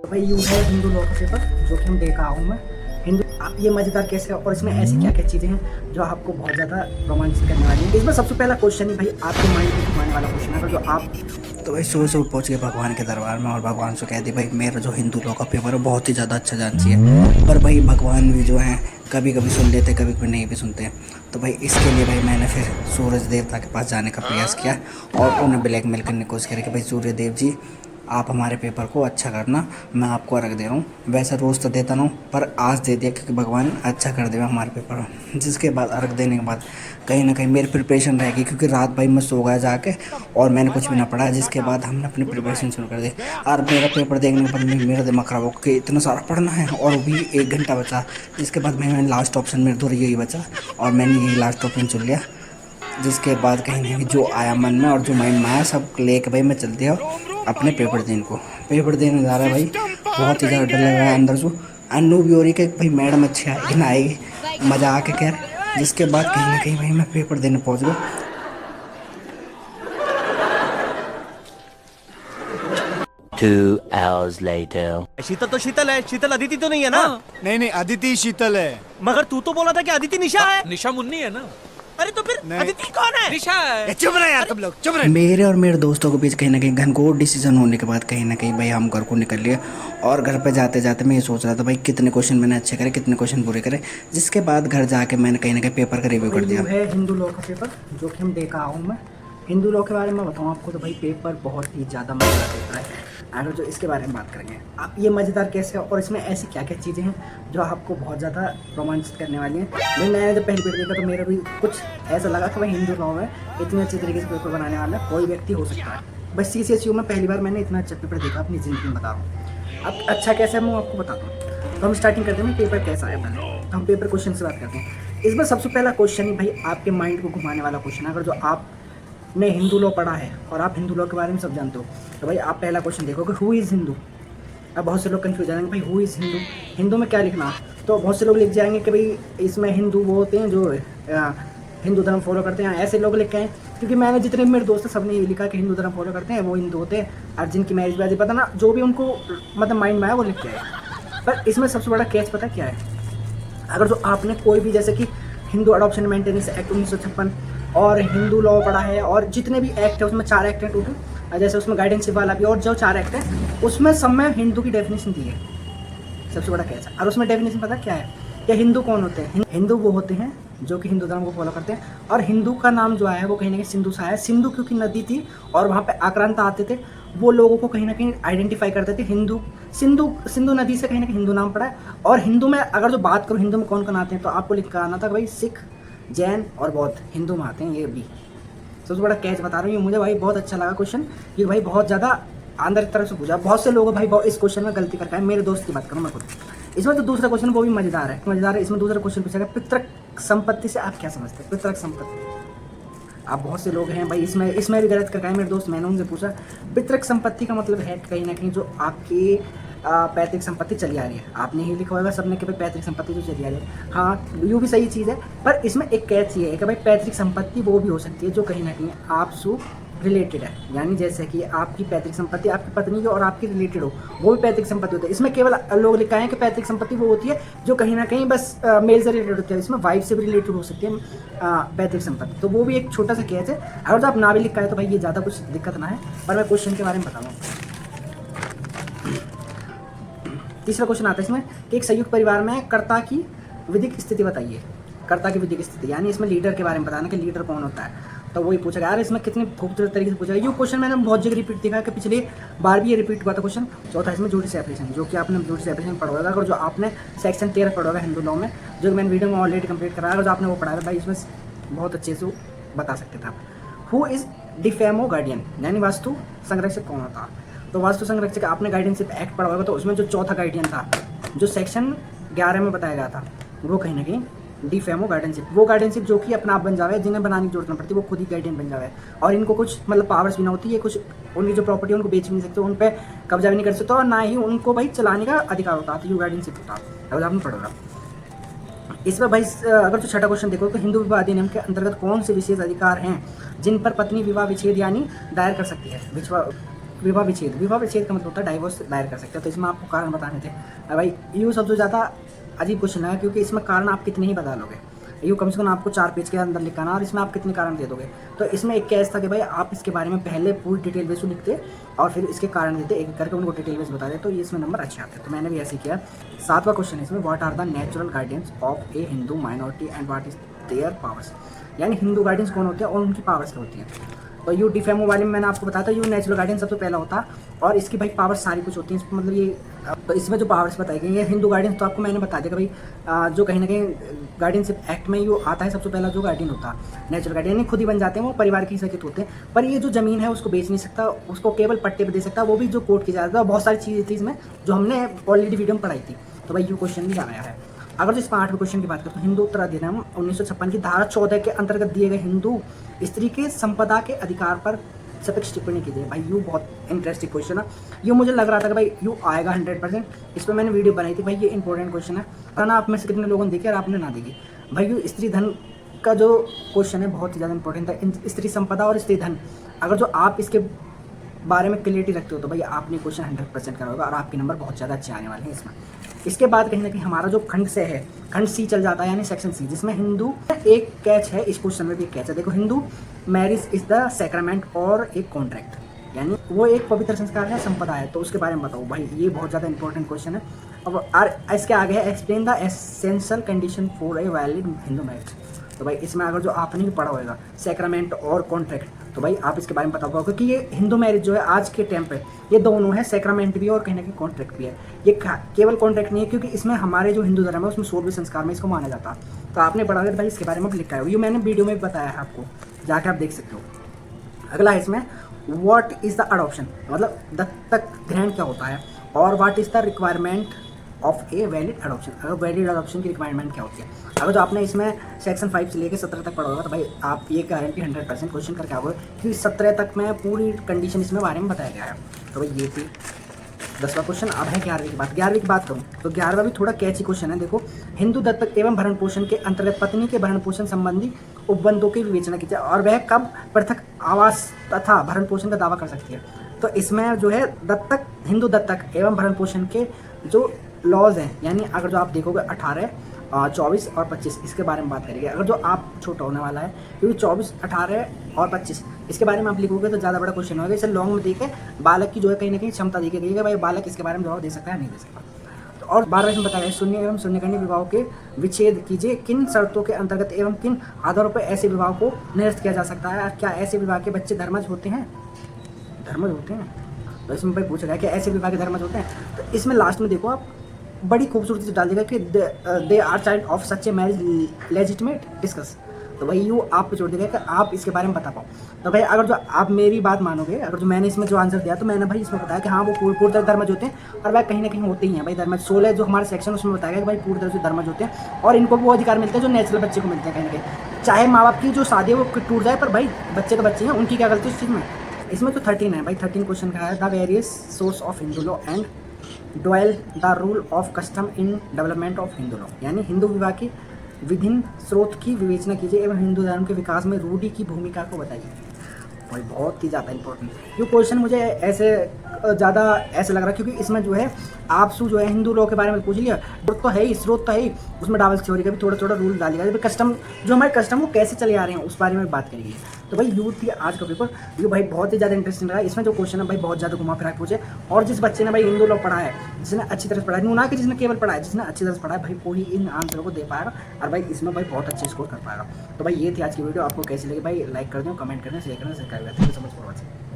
भाई यूँ है हिंदू लॉ का पेपर जो कि हम दे का हूँ मैं हिंदू। आप ये मज़ेदार कैसे और इसमें ऐसी क्या क्या चीज़ें हैं जो आपको बहुत ज़्यादा रोमांचित करने वाली हैं। इसमें सबसे पहला क्वेश्चन ही भाई आपके माइंड को घुमाने वाला क्वेश्चन है जो आप तो भाई सुबह सुबह पहुँच गए भगवान के दरबार में और भगवान से कह दी भाई मेरा जो हिंदू लॉ का पेपर है बहुत ही ज़्यादा अच्छा जानती है। पर भाई भगवान भी जो हैं कभी कभी सुन लेते कभी कभी नहीं भी सुनते। तो भाई इसके लिए भाई मैंने फिर सूरज देवता के पास जाने का प्रयास किया और उन्हें ब्लैकमेल करने की कोशिश करी कि भाई सूर्य देव जी आप हमारे पेपर को अच्छा करना, मैं आपको अर्घ दे रहा हूँ। वैसे रोज़ तो देता ना हूँ पर आज दे दिया क्योंकि भगवान अच्छा कर देगा हमारे पेपर। जिसके बाद अर्घ देने के बाद कहीं ना कहीं मेरी प्रिपरेशन रहेगी क्योंकि रात भाई मैं सो गया जाके और मैंने कुछ भी ना पढ़ा। जिसके बाद हमने अपनी प्रिपरेशन शुरू कर दी और मेरा पेपर देखने के बाद मेरा दिमाग खराब हो कि इतना सारा पढ़ना है और भी 1 घंटा बचा। जिसके बाद मैंने लास्ट ऑप्शन मेरे दूर यही बचा और मैंने यही लास्ट ऑप्शन चुन लिया। जिसके बाद कहीं ना कहीं जो आया मन में और जो माइंड में आया सब लेके भाई मैं चल दिया अपने पेपर देने जा रहा है। भाई बहुत ही ज़्यादा डर लग रहा है अंदर से। अनु भी हो रही कि भाई मैडम अच्छी आएगी ना आएगी, मज़ा आके खैर। जिसके बाद कहीं ना कहीं भाई मैं पेपर देने पहुंच गया। 2 hours later. शीतल तो शीतल है, शीतल अदिति तो नहीं है ना? नहीं नहीं अदिति शीतल है। मगर तू तो बोला था कि अदिति निशा है। निशा मुन्नी है ना? अरे तो फिर अदिति कौन है? निशा है। चुप रहे यार तुम लोग, चुप रहे। मेरे और मेरे दोस्तों के बीच कहीं ना कहीं घनघोर डिसीजन होने के बाद कहीं ना कहीं भाई हम घर को निकल लिए और घर पे जाते जाते मैं ये सोच रहा था भाई कितने क्वेश्चन मैंने अच्छे करे कितने क्वेश्चन बुरे करे। जिसके बाद घर जाके मैंने कहीं ना कहीं पेपर का रिव्यू कर दिया है हिंदू लॉ का पेपर जो कि हम देखा हूँ मैं। हिंदू लॉ के बारे में बताऊँ आपको तो भाई पेपर बहुत ही ज़्यादा मज़ेदार पेपर है। अगर जो इसके बारे में बात करेंगे आप ये मज़ेदार कैसे और इसमें ऐसी क्या क्या चीज़ें हैं जो आपको बहुत ज़्यादा रोमांचित करने वाली हैं। भाई मैंने जब पहली पेपर देखा तो मेरा भी कुछ ऐसा लगा कि भाई हिंदू लॉ में इतने अच्छे तरीके से पेपर बनाने वाला कोई व्यक्ति हो सकता है। बस CCSU में पहली बार मैंने इतना अच्छा पेपर देखा अपनी ज़िंदगी में, बता रहा हूँ। अब अच्छा कैसा है मैं आपको बताता हूँ। तो हम स्टार्टिंग करते हैं पेपर कैसा है पहले। तो हम पेपर क्वेश्चन से बात करते हैं। इसमें सबसे पहला क्वेश्चन ही भाई आपके माइंड को घुमाने वाला क्वेश्चन है। अगर जो आपने हिंदू लॉ पढ़ा है और आप हिंदू लॉ के बारे में सब जानते हो तो भाई आप पहला क्वेश्चन देखोगे हु इज़ हिंदू। अब बहुत से लोग कंफ्यूज जाएंगे भाई हु इज़ हिंदू, हिंदू में क्या लिखना है। तो बहुत से लोग लिख जाएंगे कि भाई इसमें हिंदू वो होते हैं जो हिंदू धर्म फॉलो करते हैं। ऐसे लोग लिखे हैं क्योंकि मैंने जितने भी मेरे दोस्त हैं सबने ये लिखा कि हिंदू धर्म फॉलो करते हैं वो हिंदू होते हैं और जिनकी मैरिज वैरिज पता ना जो भी उनको मतलब माइंड में आया वो लिख के आए। पर इसमें सबसे बड़ा कैच पता क्या है। अगर जो आपने कोई भी जैसे कि हिंदू अडॉप्शन मेंटेनेंस एक्ट 1956 और हिंदू लॉ पढ़ा है और जितने भी एक्ट है उसमें 4 एक्ट हैं टोटल, जैसे उसमें गाइडेंशिप वाला भी और जो 4 एक्ट है उसमें सब में हिंदू की डेफिनेशन दी है। सबसे बड़ा कैच है और उसमें डेफिनेशन पता क्या है कि हिंदू कौन होते हैं। हिंदू वो होते हैं जो कि हिंदू धर्म को फॉलो करते हैं। और हिंदू का नाम जो आया है वो कहीं ना कहीं सिंधु से आया है। सिंधु क्योंकि नदी थी और वहाँ पे आक्रांत आते थे वो लोगों को कहीं ना कहीं आइडेंटिफाई करते थे हिंदू। सिंधु नदी से कहीं ना कहीं हिंदू नाम पड़ा है। और हिंदू में अगर जो बात करूँ हिंदू में कौन कौन आते हैं तो आपको लिख कर आना था भाई सिख जैन और बौद्ध हिंदू में आते हैं ये भी। सबसे बड़ा कैच बता रहा हूँ ये मुझे भाई बहुत अच्छा लगा क्वेश्चन कि भाई बहुत ज़्यादा अंदर की तरफ से पूछा। बहुत से लोग भाई बहुत इस क्वेश्चन में गलती करके आए। मेरे दोस्त की बात करूँ मैं खुद। इसमें तो दूसरा क्वेश्चन वो भी मज़ेदार है। इसमें दूसरा क्वेश्चन पूछा गया पितृक संपत्ति से आप क्या समझते हैं। पितृक संपत्ति आप बहुत से लोग हैं भाई इसमें भी गलत करके आए मेरे दोस्त। मैंने उनसे पूछा पितृक संपत्ति का मतलब है कहीं ना कहीं जो आपकी पैतृक संपत्ति चली आ रही है। आपने ही लिखा होगा सबने कि भाई पैतृक संपत्ति जो चली आ रही है। हाँ यूँ भी सही चीज़ है पर इसमें एक कैच ये है कि भाई पैतृक संपत्ति वो भी हो सकती है जो कहीं ना कहीं आपसे रिलेटेड है। यानी जैसे कि आपकी पैतृक संपत्ति आपकी पत्नी की और आपकी रिलेटेड हो वो भी पैतृक संपत्ति होती है। इसमें केवल लोग लिखा है कि पैतृक संपत्ति वो होती है जो कहीं ना कहीं बस मेल से रिलेटेड होती है। इसमें वाइफ से भी रिलेटेड हो सकती है पैतृक संपत्ति। तो वो भी एक छोटा सा कैच है। अगर तो आप ना भी लिखा है तो भाई ये ज़्यादा कुछ दिक्कत ना है। पर मैं क्वेश्चन के बारे में बताऊँगा। तीसरा क्वेश्चन आता है इसमें कि एक संयुक्त परिवार में कर्ता की विधिक स्थिति बताइए। कर्ता की विधिक स्थिति यानी इसमें लीडर के बारे में बताना कि लीडर कौन होता है। तो वही पूछा गया यार इसमें कितनी खूबसूरत तरीके से पूछा गया। ये क्वेश्चन मैंने बहुत जगह रिपीट देखा कि पिछले बार भी ये रिपीट हुआ था क्वेश्चन। चौथा इसमें ज्यूडिस सेपरेशन जो कि आपने ज्यूडिस सेपरेशन पढ़ा होगा। अगर जो आपने सेक्शन 13 पढ़ा होगा हिंदू लॉ में जो मैंने वीडियो में ऑलरेडी कंप्लीट कराया अगर जो आपने वो पढ़ा था भाई इसमें बहुत अच्छे से बता सकते थे आप। हु इज़ डिफेमो गार्डियन यानी वास्तु संरक्षक कौन होता। तो वास्तु संरक्षक आपने गाइडेंशिप एक्ट पढ़ा होगा तो उसमें जो चौथा गाइडियन था जो सेक्शन 11 में बताया गया था वो कहीं ना कहीं डिफेमो गार्डियनशिप वो गार्डियनशिप जो कि अपना आप बन जावे जिन्हें बनाने की जरूरत नहीं पड़ती वो खुद ही गार्डियन बन जावे और इनको कुछ मतलब पावर्स भी ना होती है। कुछ उनकी जो प्रॉपर्टी है उनको बेच भी नहीं सकते उन पर कब्जा भी नहीं कर सकते और ना ही उनको भाई चलाने का अधिकार होता है। तो ये गार्डियनशिप होता है अगर आपने पढ़ोगा। इसमें भाई अगर तो छठा क्वेश्चन देखो तो हिंदू विवाह अधिनियम के अंतर्गत कौन से विशेष अधिकार हैं जिन पर पत्नी विवाह विच्छेद यानी दायर कर सकती है। विवाह विच्छेद का मतलब होता है डाइवोर्स दायर कर सकते हैं। तो इसमें आपको कारण बताने थे। अब भाई यूँ सबसे ज़्यादा अजीब क्वेश्चन है, क्योंकि इसमें कारण आप कितने ही बता लोगे। यूँ कम से कम आपको 4 पेज के अंदर लिखाना, और इसमें आप कितने कारण दे दोगे। तो इसमें एक केस था कि भाई आप इसके बारे में पहले पूरी डिटेल बेस लिखते और फिर इसके कारण देते, एक करके उनको डिटेल बेस बता देते, तो ये इसमें नंबर अच्छे आते हैं। तो मैंने भी ऐसे किया। 7वां क्वेश्चन है इसमें, what are the natural guardians of a Hindu minority and what is their powers. यानी हिंदू गार्डियंस कौन होते हैं और उनकी पावर्स क्या होती हैं। तो यू डिफेमो वाले में मैंने आपको बताया था, यू नेचुरल गार्डियन सबसे पहला होता है, और इसकी भाई पावर सारी कुछ होती हैं। मतलब ये तो इसमें जो पावर्स बताई गई है हिंदू गार्डियन, तो आपको मैंने बता दिया कि भाई जो कहीं ना कहीं गार्डियनशिप एक्ट में यू आता है, सबसे पहला जो गार्डियन होता है नेचुरल गार्डियन, यानी खुद ही बन जाते हैं, वो परिवार के सचित होते हैं। पर ये जो ज़मीन है उसको बेच नहीं सकता, उसको केवल पट्टे पर दे सकता है, वो भी जो कोर्ट की जाता है। बहुत सारी चीज़ें थी इसमें जो हमने ऑलरेडी वीडियो में पढ़ाई थी। तो भाई यू क्वेश्चन भी आया है। अगर जो इसमें 8वें क्वेश्चन की बात करें तो हिंदू उत्तराधिनियम 1956 की धारा 14 के अंतर्गत दिए गए हिंदू स्त्री के संपदा के अधिकार पर सापेक्ष टिप्पणी कीजिए। भाई यू बहुत इंटरेस्टिंग क्वेश्चन है। ये मुझे लग रहा था कि भाई यू आएगा 100%। इस पर मैंने वीडियो बनाई थी। भाई ये इंपॉर्टेंट क्वेश्चन है, और ना आप में से कितने लोगों ने देखी और आपने ना देखी। भाई यू स्त्री धन का जो क्वेश्चन है बहुत ही ज़्यादा इंपॉर्टेंट था। स्त्री संपदा और स्त्री धन, अगर जो आप इसके बारे में क्लियरिटी रखते हो तो भाई आपने क्वेश्चन 100% करा होगा, और आपके नंबर बहुत ज़्यादा अच्छे आने वाले हैं इसमें। इसके बाद कहीं ना कहीं हमारा जो खंड से है, खंड सी चल जाता है, यानी सेक्शन सी, जिसमें हिंदू एक कैच है। इस क्वेश्चन में भी एक कैच है। देखो, Hindu marriage is the sacrament और एक कॉन्ट्रैक्ट, यानी वो एक पवित्र संस्कार है, संपदा है। तो उसके बारे में बताओ भाई, ये बहुत ज़्यादा इंपॉर्टेंट क्वेश्चन है। अब इसके आगे है explain the essential condition for a valid Hindu marriage. तो भाई इसमें अगर जो आपने भी पढ़ा होगा सेक्रामेंट और कॉन्ट्रैक्ट, तो भाई आप इसके बारे में पता होगा, क्योंकि ये हिंदू मैरिज जो है आज के टाइम पे ये दोनों है, सेक्रामेंट भी और कहीं ना कहीं कॉन्ट्रैक्ट भी है। ये केवल कॉन्ट्रैक्ट नहीं है, क्योंकि इसमें हमारे जो हिंदू धर्म है उसमें 16वें संस्कार में इसको माना जाता है। तो आपने पढ़ा होगा भाई इसके बारे में लिखा है, ये मैंने वीडियो में भी बताया है आपको, जाके आप देख सकते हो। अगला है इसमें व्हाट इज़ द अडॉप्शन, मतलब दत्तक ग्रहण क्या होता है, और what is the requirement of a valid adoption. अगर वैलिड अडॉप्शन की रिक्वायरमेंट क्या होती है, अगर जो आपने इसमें सेक्शन 5 से लेकर 17 तक पढ़ा होगा, तो भाई आप ये गारंटी 100% क्वेश्चन करके आओगे, क्योंकि 17 तक में पूरी कंडीशन इसमें बारे में बताया गया है। तो भाई ये थी 10वां क्वेश्चन। अब है 11वीं की बात। 11वीं की बात करूँ तो 11वां भी थोड़ा कैची क्वेश्चन है। देखो, हिंदू दत्तक एवं भरण पोषण के अंतर्गत पत्नी के भरण पोषण संबंधी उपबंधों की विवेचना की जाए, और वह कब पृथक आवास तथा भरण पोषण का दावा कर सकती है। तो इसमें जो है दत्तक, हिंदू दत्तक एवं भरण पोषण के जो लॉज हैं, यानी अगर जो आप देखोगे 18, 24 और 25, इसके बारे में बात करेंगे। अगर जो आप छोटा होने वाला है, क्योंकि 24, 18 और 25 इसके बारे में आप लिखोगे तो ज़्यादा बड़ा क्वेश्चन होगा। इसे लॉन्ग में देखे बालक की जो है कहीं ना कहीं क्षमता देखे गई है, भाई बालक इसके बारे में जवाब दे सकता है नहीं दे सकता। तो और 12वें में बताया है शून्य एवं शून्यकर्णी विवाह के विच्छेद कीजिए, किन शर्तों के अंतर्गत एवं किन आधारों पर ऐसे विवाह को निरस्त किया जा सकता है। क्या ऐसे विवाह के बच्चे धर्मज होते हैं? धर्मज होते हैं। तो इसमें भाई पूछा गया कि ऐसे विवाह के धर्मज होते हैं। तो इसमें लास्ट में देखो आप बड़ी खूबसूरती से डाल देगा कि they are child of such a marriage legitimate discuss. तो भाई यू आप पे छोड़ देगा कि आप इसके बारे में बता पाओ। तो भाई अगर जो आप मेरी बात मानोगे, अगर जो मैंने इसमें जो आंसर दिया, तो मैंने भाई इसमें बताया कि हाँ वो पूर्ण तरह धर्मज होते हैं, और भाई कहीं ना कहीं होते ही हैं। भाई धर्मज 16 जो हमारे सेक्शन उसमें बताया कि भाई पूर्ण तरह से धर्मज होते हैं, और इनको वो अधिकार मिलते हैं जो नेचुरल बच्चे को मिलते हैं। कहीं ना कहीं चाहे माँ बाप की जो शादी है वो टूट जाए, पर भाई बच्चे तो बच्चे हैं, उनकी क्या गलती उस चीज़ में। इसमें तो 13 है भाई। 13 क्वेश्चन का है the various source of Hindu law and dual the rule of custom in development of Hindu law, यानी हिंदू विवाह की विभिन्न स्रोत की विवेचना कीजिए एवं हिंदू धर्म के विकास में रूढ़ि की भूमिका को बताइए। भाई बहुत ही ज़्यादा इंपॉर्टेंट ये क्वेश्चन मुझे ऐसे ज़्यादा ऐसे लग रहा है, क्योंकि इसमें जो है आपसे जो है हिंदू लॉ के बारे में पूछ लिया, तो है ही, स्रोत तो है ही, उसमें डावल थ्योरी का भी थोड़ा थोड़ा रूल डालेगा, जब कस्टम जो हमारे कस्टम वो कैसे चले आ रहे हैं उस बारे में बात करेंगे। तो भाई यूथ थी आज का पेपर, ये भाई बहुत ही ज़्यादा इंटरेस्टिंग रहा। इसमें जो क्वेश्चन है भाई बहुत ज़्यादा घुमा फिरा पूछे, और जिस बच्चे ने भाई हिंदू लॉ पढ़ा है, जिसने अच्छी तरह से पढ़ा है, ना कि जिसने केवल पढ़ा है, जिसने अच्छी तरह से पढ़ा है, भाई कोई इन आंसरों को दे पाएगा, और भाई इसमें भाई बहुत अच्छे स्कोर कर पाएगा। तो भाई ये थी आज की वीडियो, आपको कैसी लगी भाई लाइक कर दो, कमेंट करना, शेयर करना, सब्सक्राइब करना।